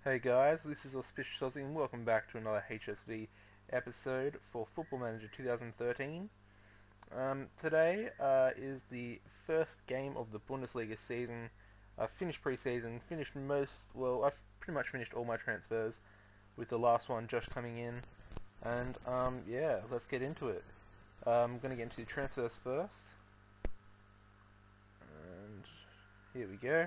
Hey guys, this is Auspicious Aussie and welcome back to another HSV episode for Football Manager 2013. Today is the first game of the Bundesliga season. I've finished pre-season, I've pretty much finished all my transfers with the last one just coming in. And yeah, let's get into it. I'm going to get into the transfers first. And here we go.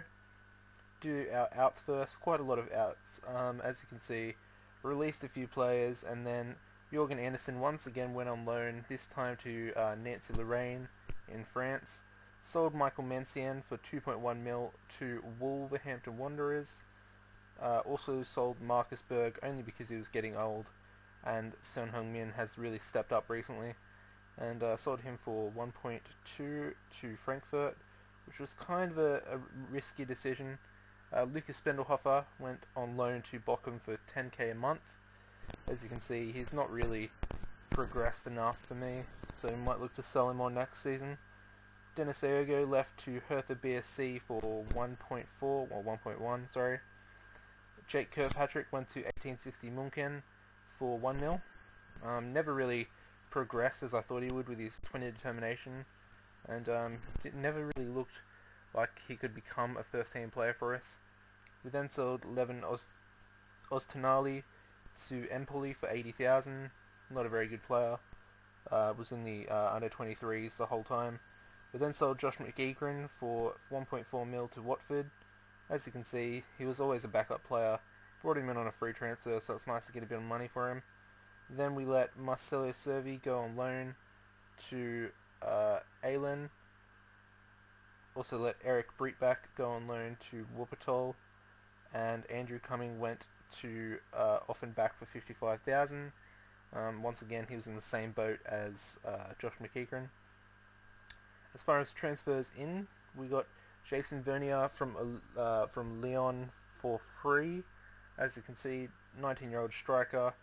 Do our outs first. Quite a lot of outs. As you can see, released a few players, and then Jorgen Anderson once again went on loan, this time to Nancy Lorraine in France. Sold Michael Mencian for 2.1 mil to Wolverhampton Wanderers. Also sold Marcus Berg only because he was getting old, and Son Heung-min has really stepped up recently. And sold him for 1.2 to Frankfurt, which was kind of a risky decision. Lucas Spendelhofer went on loan to Bochum for 10k a month. As you can see, he's not really progressed enough for me, so I might look to sell him on next season. Dennis Aogo left to Hertha BSC for 1.4, or 1.1, sorry. Jake Kirkpatrick went to 1860 Munchen for 1 mil. Never really progressed as I thought he would with his 20 determination, and never really looked like he could become a first-team player for us. We then sold Levin Ostonali to Empoli for 80,000. Not a very good player. Was in the under-23s the whole time. We then sold Josh McEachran for 1.4 mil to Watford. As you can see, he was always a backup player. Brought him in on a free transfer, so it's nice to get a bit of money for him. Then we let Marcelo Servi go on loan to Aalen. Also let Eric Breitbach go on loan to Wuppertal, and Andrew Cumming went to Offenbach for 55,000. Once again, he was in the same boat as Josh McEachran. As far as transfers in, we got Jason Vernier from Lyon for free. As you can see, 19-year-old striker,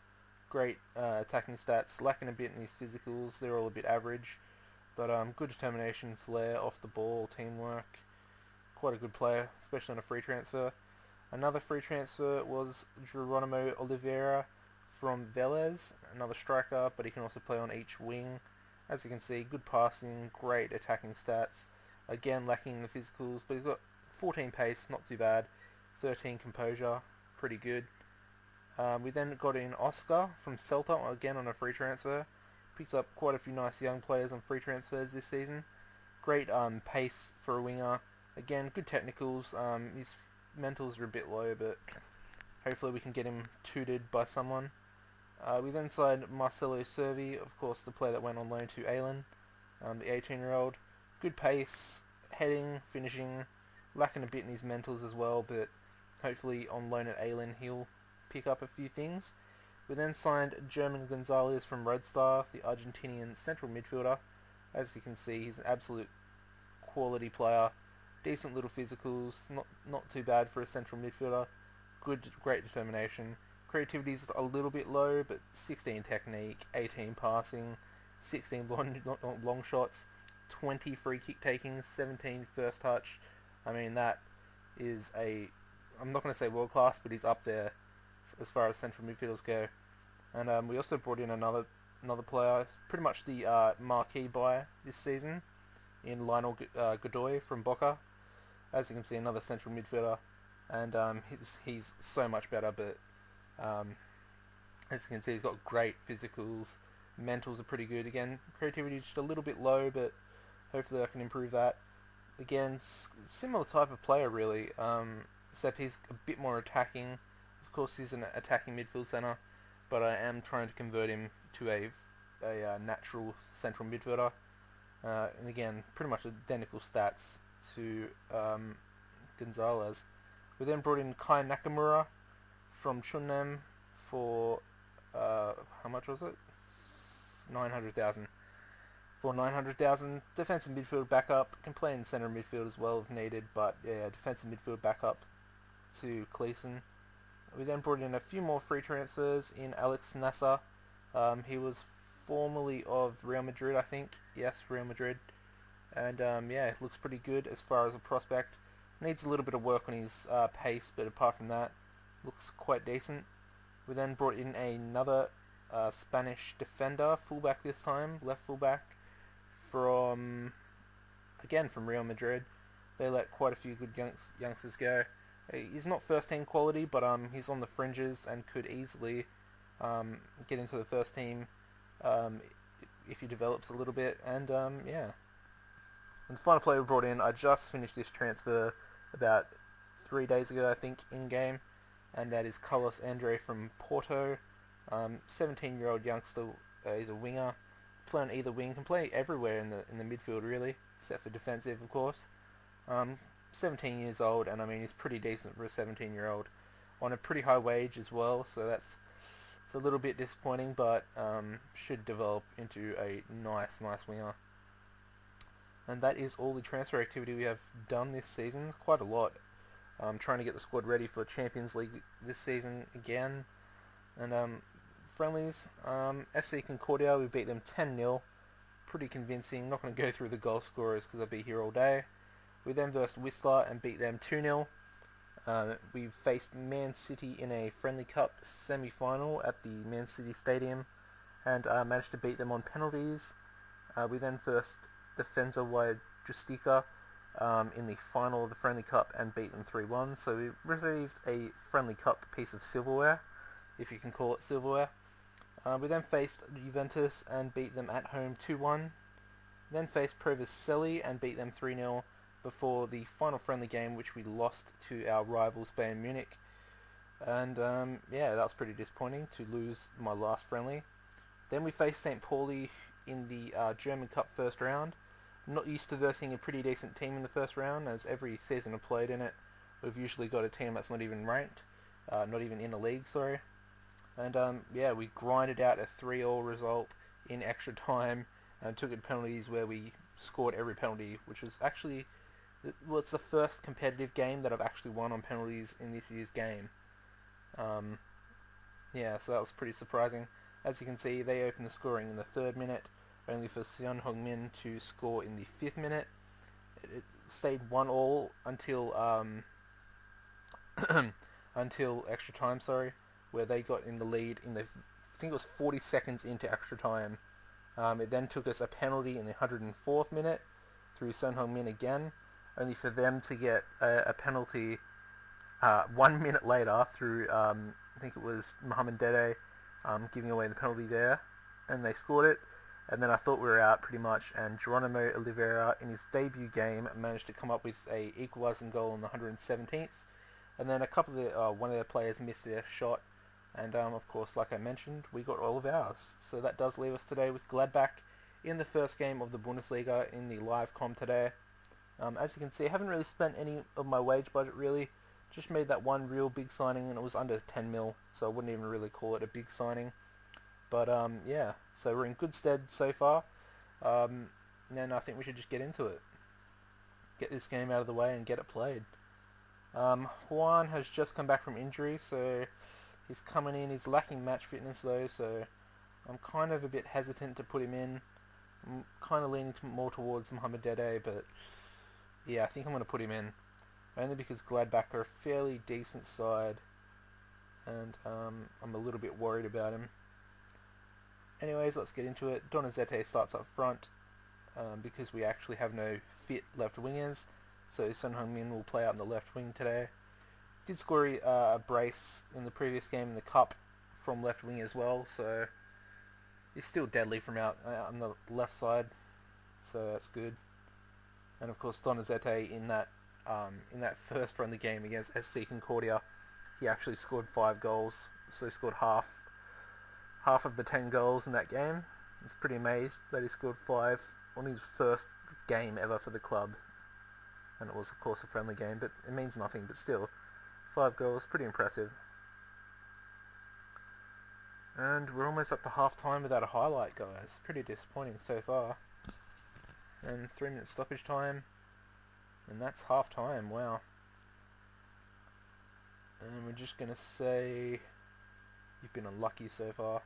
great attacking stats, lacking a bit in his physicals. They're all a bit average. But good determination, flair, off the ball, teamwork. Quite a good player, especially on a free transfer. Another free transfer was Geronimo Oliveira from Vélez, another striker, but he can also play on each wing. As you can see, good passing, great attacking stats. Again, lacking the physicals, but he's got 14 pace, not too bad. 13 composure, pretty good. We then got in Oscar from Celta, again on a free transfer. Picks up quite a few nice young players on free transfers this season. Great pace for a winger. Again, good technicals. His mentals are a bit low, but hopefully we can get him tutored by someone. We then signed Marcelo Servi, of course the player that went on loan to Aalen, the 18-year-old. Good pace, heading, finishing, lacking a bit in his mentals as well, but hopefully on loan at Aalen he'll pick up a few things. We then signed German Gonzalez from Red Star, the Argentinian central midfielder. As you can see, he's an absolute quality player. Decent little physicals, not too bad for a central midfielder. Great determination. Creativity is a little bit low, but 16 technique, 18 passing, 16 long shots, 20 free kick takings, 17 first touch. I mean, that is I'm not going to say world class, but he's up there as far as central midfielders go. And we also brought in another player, pretty much the marquee buy this season, in Lionel Godoy from Boca. As you can see, another central midfielder, and he's so much better, but as you can see, he's got great physicals, mentals are pretty good. Again, creativity is just a little bit low, but hopefully I can improve that. Again, similar type of player really, except he's a bit more attacking. Of course, he's an attacking midfield centre, but I am trying to convert him to a natural central midfielder. And again, pretty much identical stats to Gonzalez. We then brought in Kai Nakamura from Chunam for how much was it? 900,000. For 900,000, defensive midfield backup, can play in centre midfield as well if needed, but yeah, defensive midfield backup to Cleason. We then brought in a few more free transfers in Alex Nasser. He was formerly of Real Madrid, I think. Yes, Real Madrid. And yeah, looks pretty good as far as a prospect. Needs a little bit of work on his pace, but apart from that, looks quite decent. We then brought in another Spanish defender, fullback this time, left fullback, from again from Real Madrid. They let quite a few good youngsters go. He's not first team quality, but he's on the fringes and could easily get into the first team um, if he develops a little bit. And yeah. And the final player we brought in, I just finished this transfer about 3 days ago, I think, in game, and that is Carlos Andre from Porto. 17-year-old youngster. He's a winger. Play on either wing, can play everywhere in the midfield really, except for defensive, of course. 17 years old, and I mean he's pretty decent for a 17-year-old, on a pretty high wage as well. So it's a little bit disappointing, but should develop into a nice winger. And that is all the transfer activity we have done this season. Quite a lot. Trying to get the squad ready for Champions League this season again. And friendlies, SC Concordia, we beat them 10-0. Pretty convincing. Not going to go through the goal scorers because I'll be here all day. We then versed Whistler and beat them 2-0. We faced Man City in a Friendly Cup semi-final at the Man City Stadium and managed to beat them on penalties. We then versed Defensa y Justicia in the final of the Friendly Cup and beat them 3-1. So we received a Friendly Cup piece of silverware, if you can call it silverware. We then faced Juventus and beat them at home 2-1. Then faced Pro Vercelli and beat them 3-0 before the final friendly game, which we lost to our rivals Bayern Munich. And yeah, that was pretty disappointing to lose my last friendly. Then we faced St. Pauli in the German Cup first round. Not used to versing a pretty decent team in the first round, as every season I've played in it, we've usually got a team that's not even ranked, not even in a league, sorry. And yeah, we grinded out a 3-3 result in extra time and took it to penalties where we scored every penalty, which was actually, well, it's the first competitive game that I've actually won on penalties in this year's game. Yeah, so that was pretty surprising. As you can see, they opened the scoring in the 3rd minute, only for Son Heung-min to score in the 5th minute. It stayed 1-1 until until extra time, sorry, where they got in the lead in the, I think it was 40 seconds into extra time. It then took us a penalty in the 104th minute through Son Heung-min again, only for them to get a penalty 1 minute later through, I think it was Mohamed Dede giving away the penalty there, and they scored it. And then I thought we were out pretty much, and Geronimo Oliveira in his debut game managed to come up with a equalising goal in the 117th. And then a couple of one of their players missed their shot, and of course, like I mentioned, we got all of ours. So that does leave us today with Gladbach in the first game of the Bundesliga in the live com today. As you can see, I haven't really spent any of my wage budget really. Just made that one real big signing, and it was under 10 mil, so I wouldn't even really call it a big signing. But yeah, so we're in good stead so far. And I think we should just get into it. Get this game out of the way and get it played. Juan has just come back from injury, so he's coming in. He's lacking match fitness though, so I'm kind of a bit hesitant to put him in. I'm kind of leaning more towards Mohamed Dede, but yeah, I think I'm going to put him in. Only because Gladbach are a fairly decent side, and I'm a little bit worried about him. Anyways, let's get into it. Donizete starts up front because we actually have no fit left wingers, so Son Heung-min will play out in the left wing today. Did score a brace in the previous game in the Cup from left wing as well, so he's still deadly from out on the left side, so that's good. And of course Donizete in that first friendly game against SC Concordia, he actually scored 5 goals, so he scored half of the 10 goals in that game. It's pretty amazed that he scored 5 on his first game ever for the club, and it was of course a friendly game, but it means nothing, but still 5 goals, pretty impressive. And we're almost up to half time without a highlight, guys. Pretty disappointing so far. And 3 minutes stoppage time, and that's half time. Wow. And we're just gonna say you've been unlucky so far.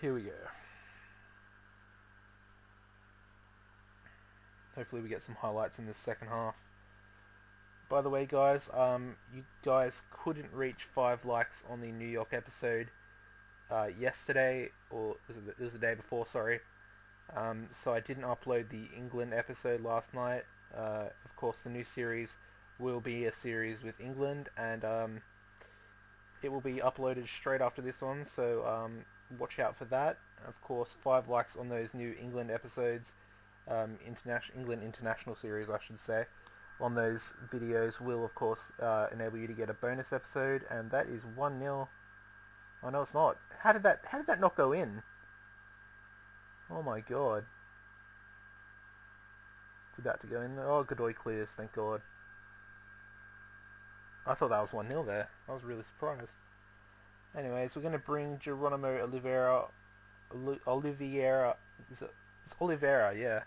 Here we go. Hopefully we get some highlights in this second half. by the way, guys, you guys couldn't reach 5 likes on the New York episode yesterday, or it was the day before, sorry. So I didn't upload the England episode last night. Of course, the new series will be a series with England, and it will be uploaded straight after this one, so watch out for that. Of course, 5 likes on those new England episodes, England International series, I should say, on those videos will, of course, enable you to get a bonus episode, and that is 1-0. Oh no, it's not. How did that not go in? Oh my god. It's about to go in there. Oh, Godoy clears, thank god. I thought that was 1-0 there. I was really surprised. Anyways, we're going to bring Geronimo Oliveira. It's Oliveira, yeah.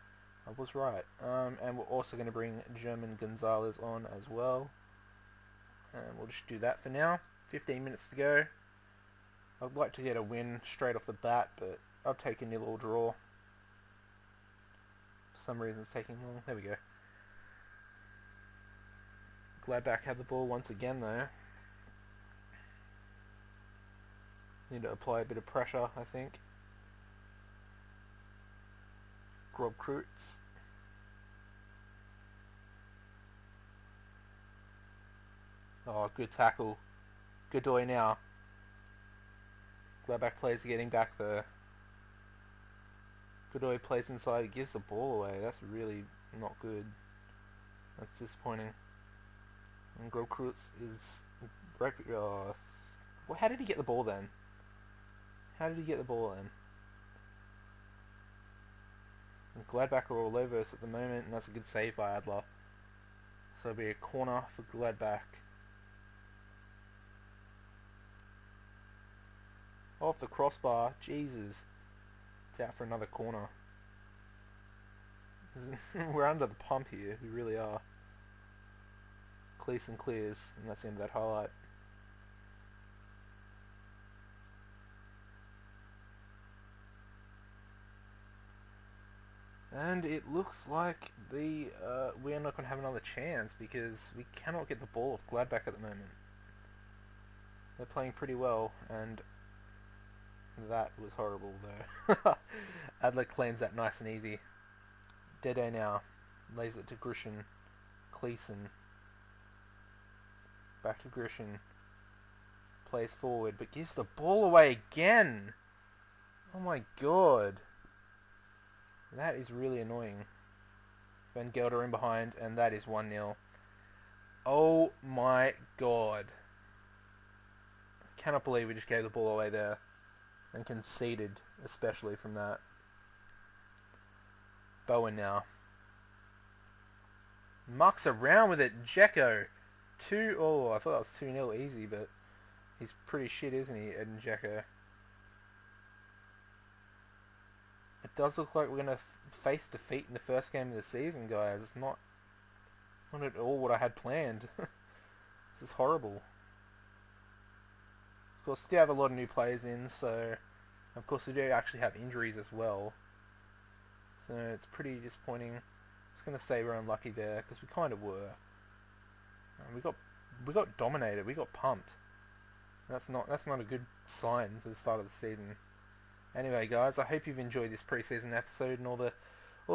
I was right. And we're also going to bring German Gonzalez on as well. And we'll just do that for now. 15 minutes to go. I'd like to get a win straight off the bat, but I'll take a 0-0 draw. For some reason it's taking long. There we go. Gladbach had the ball once again though. Need to apply a bit of pressure, I think. Grob Kreutz. Oh, good tackle. Godoy now. Gladbach players are getting back there. Godoy plays inside, gives the ball away. That's really not good. That's disappointing. And Grob Kreutz is... how did he get the ball then? How did he get the ball then? And Gladbach are all over us at the moment, and that's a good save by Adler. So it'll be a corner for Gladbach. Off the crossbar, Jesus. It's out for another corner. We're under the pump here, we really are. Cleason clears, and that's the end of that highlight. And it looks like we're not going to have another chance because we cannot get the ball off Gladbach at the moment. They're playing pretty well, and that was horrible though. Adler claims that nice and easy. Dede now. Lays it to Grisham. Cleason. Back to Grisham. Plays forward, but gives the ball away again! Oh my god. That is really annoying. Van Gelder in behind, and that is 1-0. Oh my god. I cannot believe we just gave the ball away there. And conceded, especially from that. Bowen now. Mucks around with it. Dzeko. Oh, I thought that was 2-0 easy, but he's pretty shit, isn't he, Edin Dzeko? It does look like we're going to face defeat in the first game of the season, guys. It's not at all what I had planned. This is horrible. Of course, we do have a lot of new players in, so of course we do actually have injuries as well. So it's pretty disappointing. I was going to say we're unlucky there, because we kind of were. We got dominated. We got pumped. That's not a good sign for the start of the season. Anyway, guys, I hope you've enjoyed this pre-season episode and all the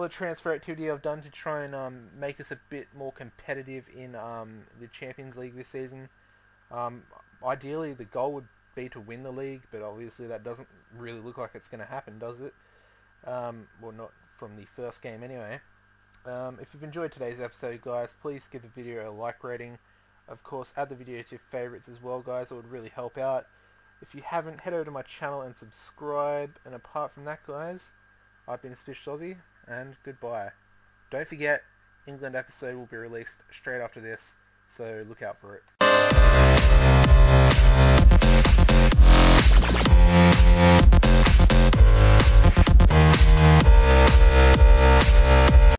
transfer activity I've done to try and make us a bit more competitive in the Champions League this season. Ideally, the goal would be to win the league, but obviously that doesn't really look like it's going to happen, does it? Well, not from the first game anyway. If you've enjoyed today's episode, guys, please give the video a like rating. Of course, add the video to your favourites as well, guys. It would really help out. If you haven't, head over to my channel and subscribe. And apart from that, guys, I've been Suspicious Aussie, and goodbye. Don't forget, England episode will be released straight after this, so look out for it.